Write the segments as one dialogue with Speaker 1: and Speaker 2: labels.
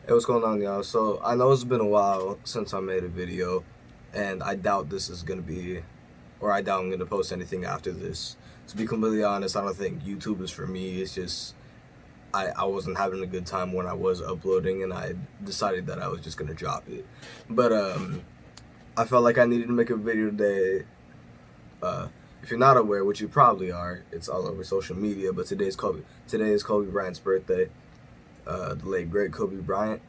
Speaker 1: Hey, what's going on, y'all? So, I know it's been a while since I made a video, and I doubt this is gonna be, or I doubt I'm gonna post anything after this. To be completely honest, I don't think YouTube is for me. It's just, I wasn't having a good time when I was uploading, and I decided that I was just gonna drop it. But, I felt like I needed to make a video today. Uh, if you're not aware, which you probably are, it's all over social media, but today is Kobe Bryant's birthday, the late, great Kobe Bryant.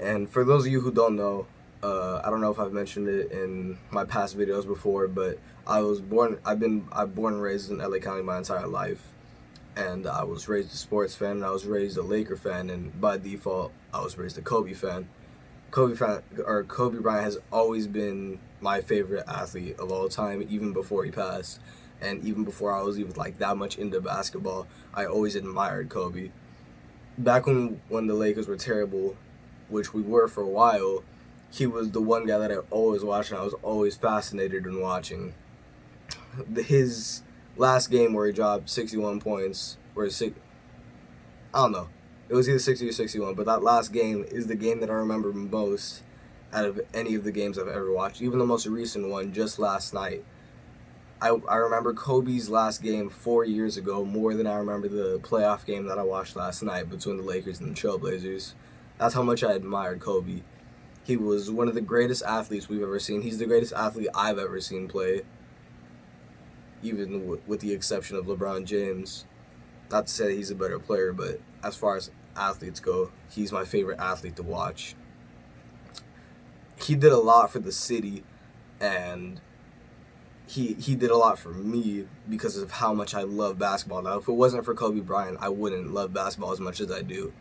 Speaker 1: And for those of you who don't know, I don't know if I've mentioned it in my past videos before, but I've born and raised in LA County my entire life, and I was raised a sports fan, and I was raised a Laker fan, and by default, I was raised a Kobe fan. Kobe Bryant has always been my favorite athlete of all time, even before he passed, and even before I was even like that much into basketball. I always admired Kobe. Back when the Lakers were terrible, which we were for a while, he was the one guy that I always watched and I was always fascinated in watching. His last game where he dropped 61 points, I don't know, it was either 60 or 61, but that last game is the game that I remember most out of any of the games I've ever watched, even the most recent one just last night. I remember Kobe's last game 4 years ago more than I remember the playoff game that I watched last night between the Lakers and the Trailblazers. That's how much I admired Kobe. He was one of the greatest athletes we've ever seen. He's the greatest athlete I've ever seen play, even with the exception of LeBron James. Not to say that he's a better player, but as far as athletes go, he's my favorite athlete to watch. He did a lot for the city, and he did a lot for me because of how much I love basketball. Now, if it wasn't for Kobe Bryant, I wouldn't love basketball as much as I do.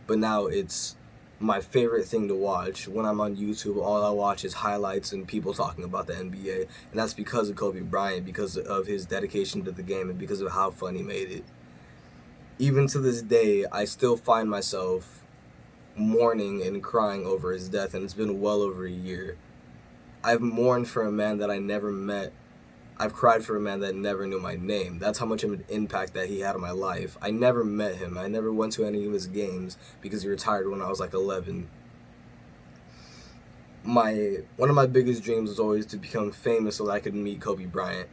Speaker 1: But now it's my favorite thing to watch. When I'm on YouTube, all I watch is highlights and people talking about the NBA, and that's because of Kobe Bryant, because of his dedication to the game, and because of how fun he made it. Even to this day, I still find myself mourning and crying over his death, and it's been well over a year. I've mourned for a man that I never met. I've cried for a man that never knew my name. That's how much of an impact that he had on my life. I never met him. I never went to any of his games because he retired when I was like 11. One of my biggest dreams was always to become famous so that I could meet Kobe Bryant,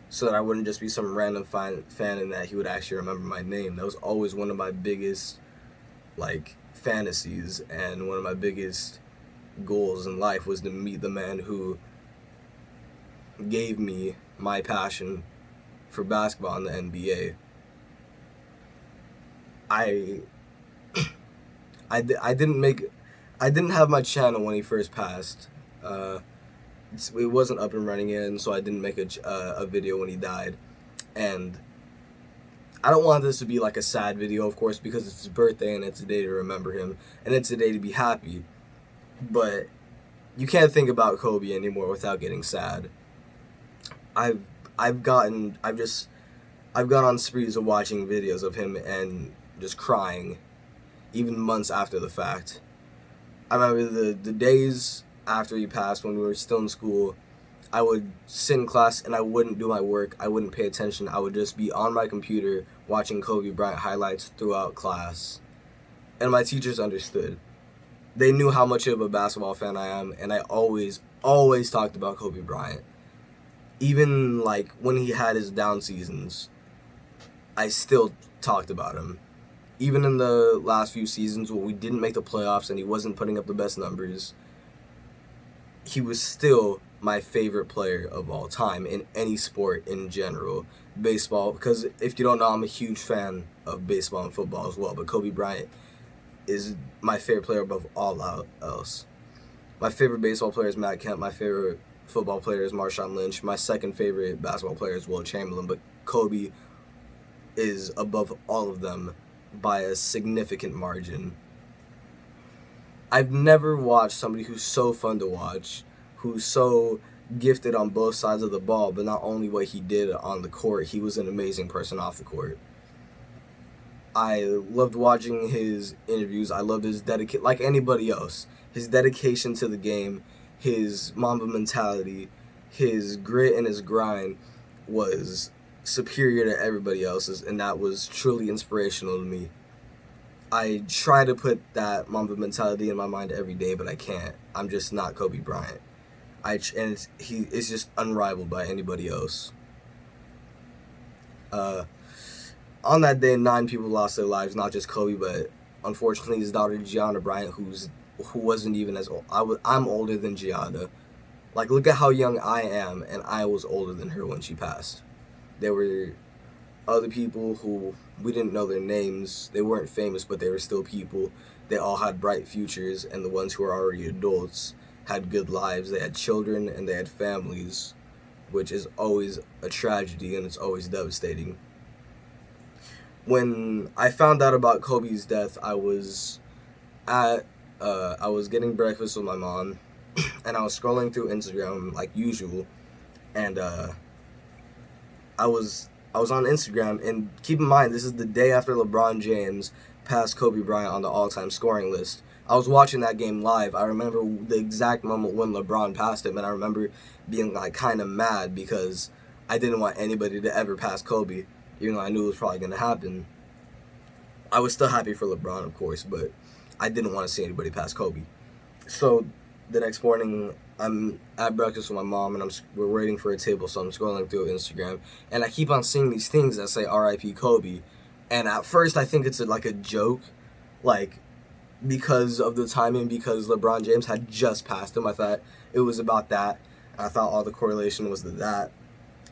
Speaker 1: so that I wouldn't just be some random fan and that he would actually remember my name. That was always one of my biggest fantasies, and one of my biggest goals in life was to meet the man who gave me my passion for basketball in the NBA. I I didn't have my channel when he first passed. It wasn't up and running yet, so I didn't make a video when he died. And I don't want this to be like a sad video, of course, because it's his birthday and it's a day to remember him and it's a day to be happy. But you can't think about Kobe anymore without getting sad. I've I've gotten I've just I've gone on sprees of watching videos of him and just crying, even months after the fact. I remember the days after he passed when we were still in school. I would sit in class and I wouldn't do my work. I wouldn't pay attention. I would just be on my computer watching Kobe Bryant highlights throughout class. And my teachers understood. They knew how much of a basketball fan I am, and I always talked about Kobe Bryant. Even like when he had his down seasons, I still talked about him. Even in the last few seasons when we didn't make the playoffs and he wasn't putting up the best numbers, he was still my favorite player of all time in any sport in general. Baseball, because if you don't know, I'm a huge fan of baseball and football as well, but Kobe Bryant is my favorite player above all else. My favorite baseball player is Matt Kemp. My favorite football player is Marshawn Lynch. My second favorite basketball player is Will Chamberlain, but Kobe is above all of them by a significant margin. I've never watched somebody who's so fun to watch, who's so gifted on both sides of the ball, but not only what he did on the court, he was an amazing person off the court. I loved watching his interviews. I loved his dedication, like anybody else, his dedication to the game, his Mamba mentality, his grit and his grind was superior to everybody else's, and that was truly inspirational to me. I try to put that Mamba mentality in my mind every day, but I can't. I'm just not Kobe Bryant. He is just unrivaled by anybody else. On that day, 9 people lost their lives, not just Kobe, but unfortunately his daughter Gianna Bryant, who wasn't even as old. I'm older than Gianna. Like, look at how young I am, and I was older than her when she passed. There were other people who we didn't know their names. They weren't famous, but they were still people. They all had bright futures, and the ones who were already adults had good lives. They had children and they had families, which is always a tragedy and it's always devastating. When I found out about Kobe's death, I was getting breakfast with my mom, and I was scrolling through Instagram like usual, and I was on Instagram, and keep in mind, this is the day after LeBron James passed Kobe Bryant on the all-time scoring list. I was watching that game live. I remember the exact moment when LeBron passed him, and I remember being like kind of mad because I didn't want anybody to ever pass Kobe, even though I knew it was probably going to happen. I was still happy for LeBron, of course, but I didn't want to see anybody pass Kobe. So the next morning, I'm at breakfast with my mom, and we're waiting for a table, so I'm scrolling through Instagram, and I keep on seeing these things that say R.I.P. Kobe, and at first I think it's like a joke, like, because of the timing, because LeBron James had just passed him. I thought it was about that. I thought all the correlation was to that,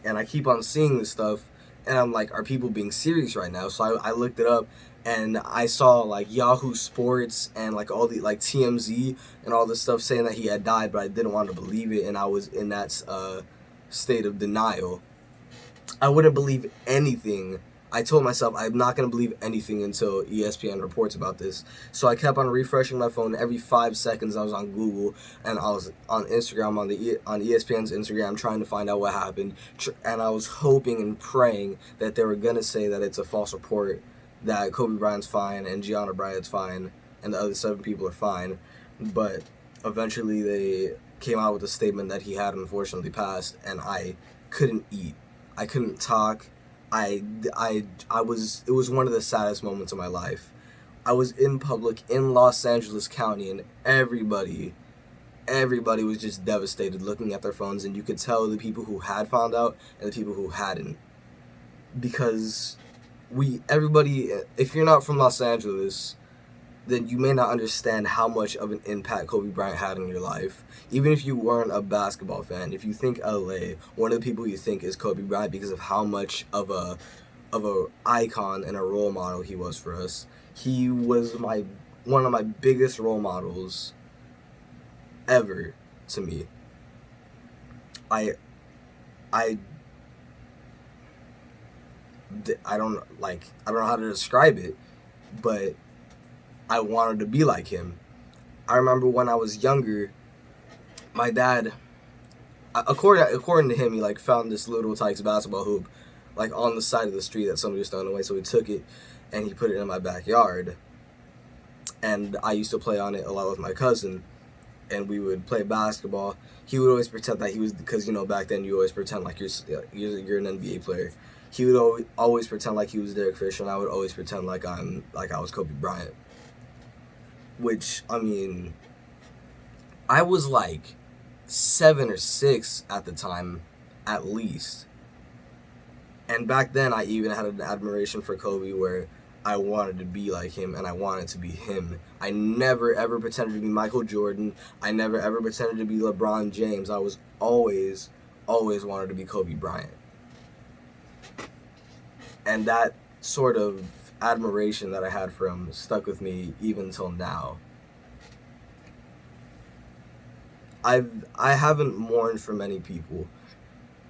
Speaker 1: and I keep on seeing this stuff, and I'm like, are people being serious right now? So I looked it up, and I saw like Yahoo Sports and like all the like TMZ and all this stuff saying that he had died, but I didn't want to believe it, and I was in that state of denial. I wouldn't believe anything. I told myself I'm not going to believe anything until ESPN reports about this. So I kept on refreshing my phone every 5 seconds. I was on Google, and I was on Instagram, on ESPN's Instagram, trying to find out what happened. And I was hoping and praying that they were going to say that it's a false report, that Kobe Bryant's fine and Gianna Bryant's fine and the other 7 people are fine. But eventually they came out with a statement that he had unfortunately passed, and I couldn't eat. I couldn't talk. It was one of the saddest moments of my life. I was in public in Los Angeles County, and everybody was just devastated looking at their phones, and you could tell the people who had found out and the people who hadn't. Because if you're not from Los Angeles, then you may not understand how much of an impact Kobe Bryant had in your life. Even if you weren't a basketball fan, if you think LA, one of the people you think is Kobe Bryant because of how much of a icon and a role model he was for us. He was one of my biggest role models ever to me. I don't know how to describe it, but I wanted to be like him. I remember when I was younger, my dad, according to him, he like found this little Tykes basketball hoop like on the side of the street that somebody was throwing away, so he took it and he put it in my backyard. And I used to play on it a lot with my cousin, and we would play basketball. He would always pretend that he was, because back then you always pretend like you're an NBA player. He would always pretend like he was Derek Fisher, and I would always pretend like I was Kobe Bryant. Which, I mean, I was like 7 or 6 at the time, at least. And back then, I even had an admiration for Kobe where I wanted to be like him, and I wanted to be him. I never, ever pretended to be Michael Jordan. I never, ever pretended to be LeBron James. I was always wanted to be Kobe Bryant. And that sort of admiration that I had for him stuck with me even till now. I haven't mourned for many people.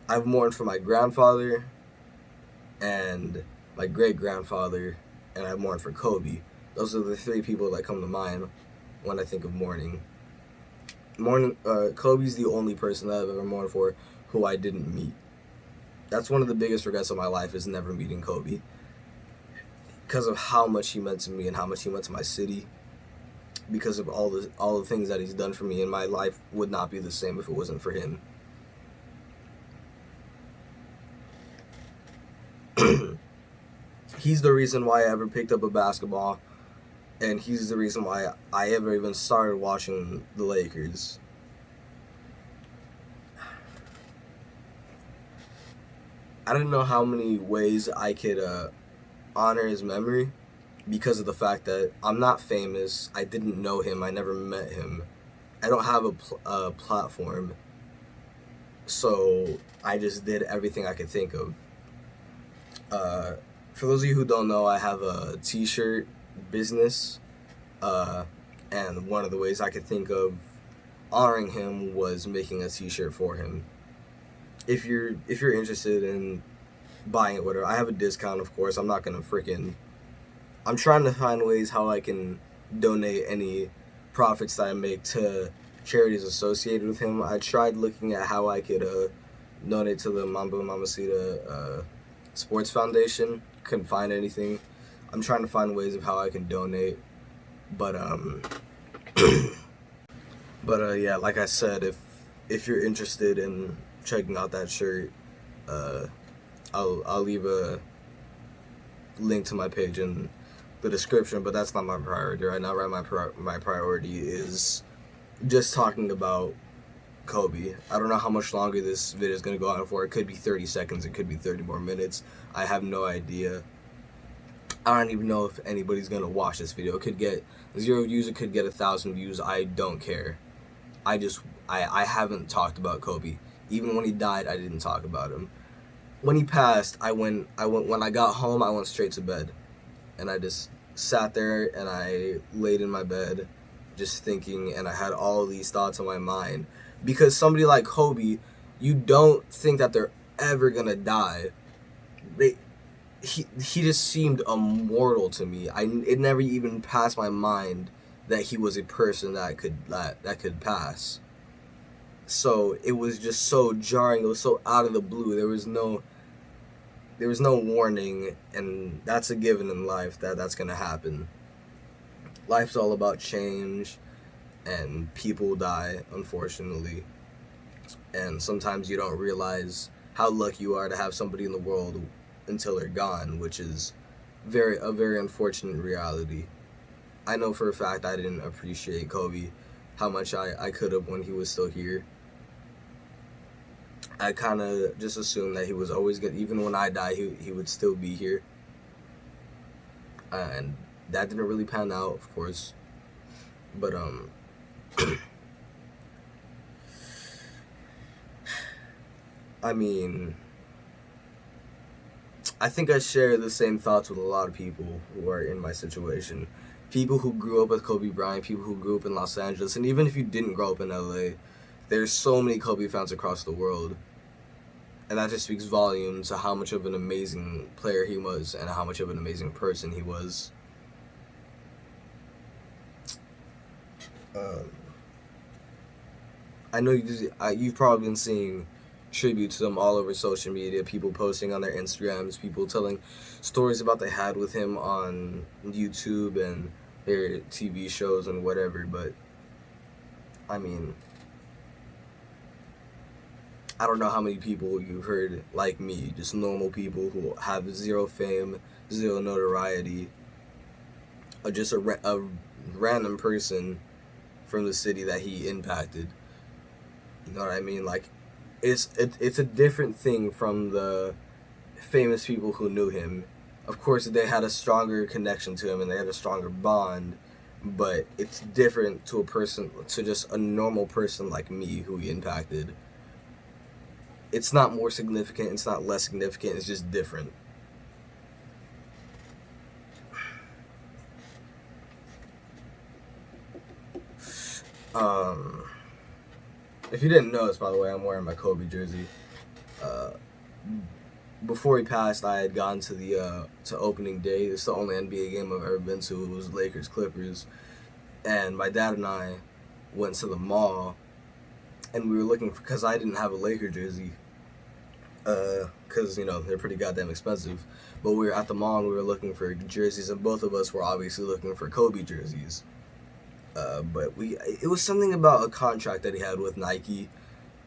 Speaker 1: I've mourned for my grandfather and my great-grandfather, and I've mourned for Kobe. Those are the 3 people that come to mind when I think of mourning. Kobe's the only person that I've ever mourned for who I didn't meet. That's one of the biggest regrets of my life, is never meeting Kobe, because of how much he meant to me and how much he meant to my city, because of all the things that he's done for me, and my life would not be the same if it wasn't for him. He's the reason why I ever picked up a basketball. and he's the reason why I ever even started watching the Lakers. I didn't know how many ways I could honor his memory because of the fact that I'm not famous. I didn't know him. I never met him. I don't have a platform. So I just did everything I could think of. For those of you who don't know, I have a t-shirt business. Uh, and one of the ways I could think of honoring him was making a t-shirt for him. If you're interested in buying it, whatever, I have a discount, of course. I'm not gonna freaking. I'm trying to find ways how I can donate any profits that I make to charities associated with him. I tried looking at how I could donate to the Mamba Mamacita Sports Foundation. Couldn't find anything. I'm trying to find ways of how I can donate, but yeah, like I said, if you're interested in checking out that shirt, I'll leave a link to my page in the description. But that's not my priority right now. Right, my priority is just talking about Kobe. I don't know how much longer this video is gonna go on for. It could be 30 seconds. It could be 30 more minutes. I have no idea. I don't even know if anybody's gonna watch this video. It could get 0 views. It could get 1,000 views. I don't care. I haven't talked about Kobe. Even when he died, I didn't talk about him. When he passed, when I got home, I went straight to bed, and I just sat there and I laid in my bed, just thinking, and I had all these thoughts on my mind. Because somebody like Kobe, you don't think that they're ever gonna die. He just seemed immortal to me. It never even passed my mind that he was a person that could pass. So it was just so jarring. It was so out of the blue. There was no warning, and that's a given in life that's gonna happen. Life's all about change, and people die, unfortunately. And sometimes you don't realize how lucky you are to have somebody in the world until they're gone, which is a very unfortunate reality. I know for a fact I didn't appreciate Kobe how much I could have when he was still here. I kind of just assumed that he was always good. Even when I die, he would still be here. And that didn't really pan out, of course. But, I mean, I think I share the same thoughts with a lot of people who are in my situation. People who grew up with Kobe Bryant, people who grew up in Los Angeles, and even if you didn't grow up in LA, there's so many Kobe fans across the world. And that just speaks volumes to how much of an amazing player he was and how much of an amazing person he was. I know you've probably been seeing tributes to him all over social media, people posting on their Instagrams, people telling stories about they had with him on YouTube and their TV shows and whatever. But I mean, I don't know how many people you've heard like me, just normal people who have zero fame, zero notoriety, or just a random person from the city that he impacted. You know what I mean? Like, it's a different thing from the famous people who knew him. Of course, they had a stronger connection to him and they had a stronger bond, but it's different to just a normal person like me who he impacted. It's not more significant, it's not less significant, it's just different. If you didn't notice, by the way, I'm wearing my Kobe jersey. Before he passed, I had gone to the to opening day. It's the only NBA game I've ever been to. It was Lakers Clippers, and my dad and I went to the mall, and we were looking for, because I didn't have a Laker jersey, because they're pretty goddamn expensive. But we were at the mall and we were looking for jerseys, and both of us were obviously looking for Kobe jerseys. But it was something about a contract that he had with Nike,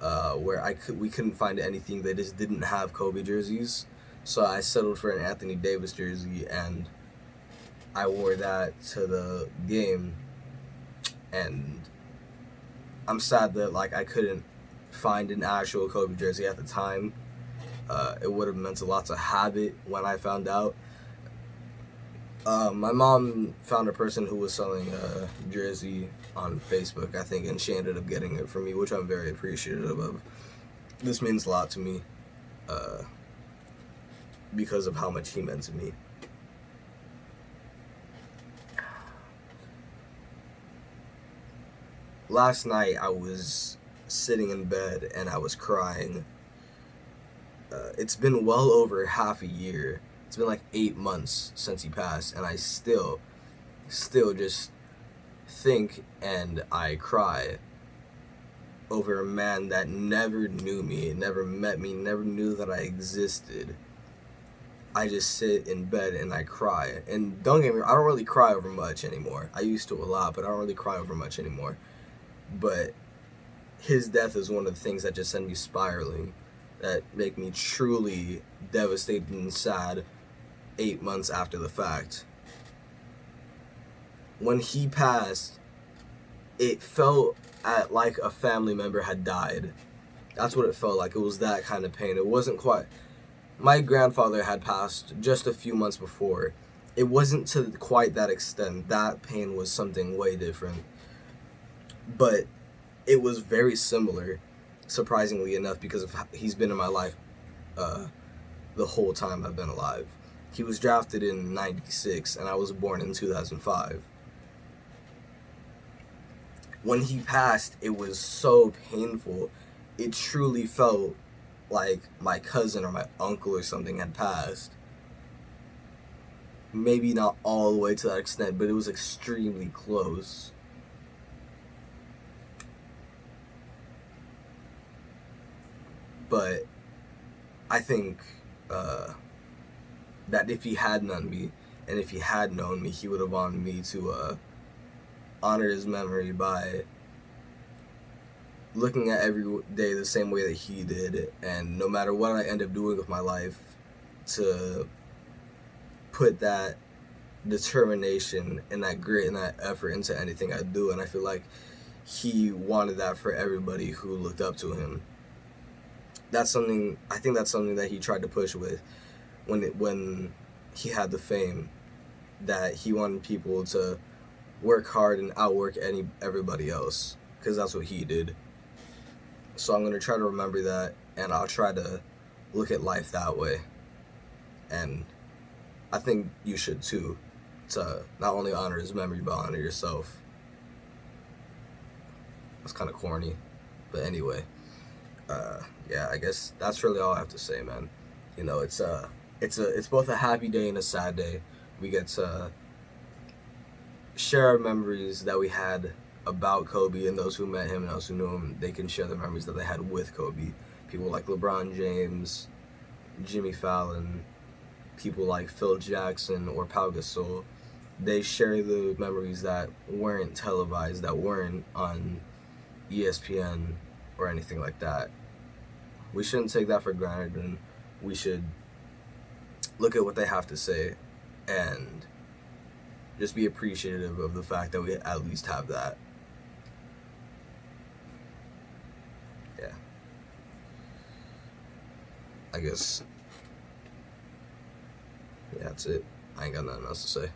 Speaker 1: where we couldn't find anything. They just didn't have Kobe jerseys, so I settled for an Anthony Davis jersey, and I wore that to the game, and I'm sad that like I couldn't find an actual Kobe jersey at the time. It would have meant a lot to have it when I found out. My mom found a person who was selling a jersey on Facebook, I think, and she ended up getting it for me, which I'm very appreciative of. This means a lot to me because of how much he meant to me. Last night I was sitting in bed and I was crying. It's been well over half a year. It's been like 8 months since he passed, and I still just think and I cry over a man that never knew me, never met me, never knew that I existed. I just sit in bed and I cry. And don't get me wrong, I don't really cry over much anymore. I used to a lot, but I don't really cry over much anymore. But his death is one of the things that just send me spiraling, that make me truly devastated and sad 8 months after the fact. When he passed, it felt like a family member had died. That's what it felt like. It was that kind of pain. It wasn't quite... My grandfather had passed just a few months before. It wasn't to quite that extent. That pain was something way different. But it was very similar, surprisingly enough, because of he's been in my life the whole time I've been alive. He was drafted in 96, and I was born in 2005. When he passed, it was so painful. It truly felt like my cousin or my uncle or something had passed. Maybe not all the way to that extent, but it was extremely close. But I think that if he had known me, and if he had known me, he would have wanted me to honor his memory by looking at every day the same way that he did, and no matter what I end up doing with my life, to put that determination and that grit and that effort into anything I do. And I feel like he wanted that for everybody who looked up to him. I think that's something that he tried to push with when he had the fame, that he wanted people to work hard and outwork everybody else, because that's what he did. So I'm going to try to remember that, and I'll try to look at life that way. And I think you should too, to not only honor his memory, but honor yourself. That's kind of corny, but anyway, yeah, I guess that's really all I have to say, man. You know, it's both a happy day and a sad day. We get to share our memories that we had about Kobe, and those who met him and those who knew him, they can share the memories that they had with Kobe. People like LeBron James, Jimmy Fallon, people like Phil Jackson or Pau Gasol, they share the memories that weren't televised, that weren't on ESPN or anything like that. We shouldn't take that for granted, and we should look at what they have to say and just be appreciative of the fact that we at least have that. Yeah. I guess, yeah, that's it. I ain't got nothing else to say.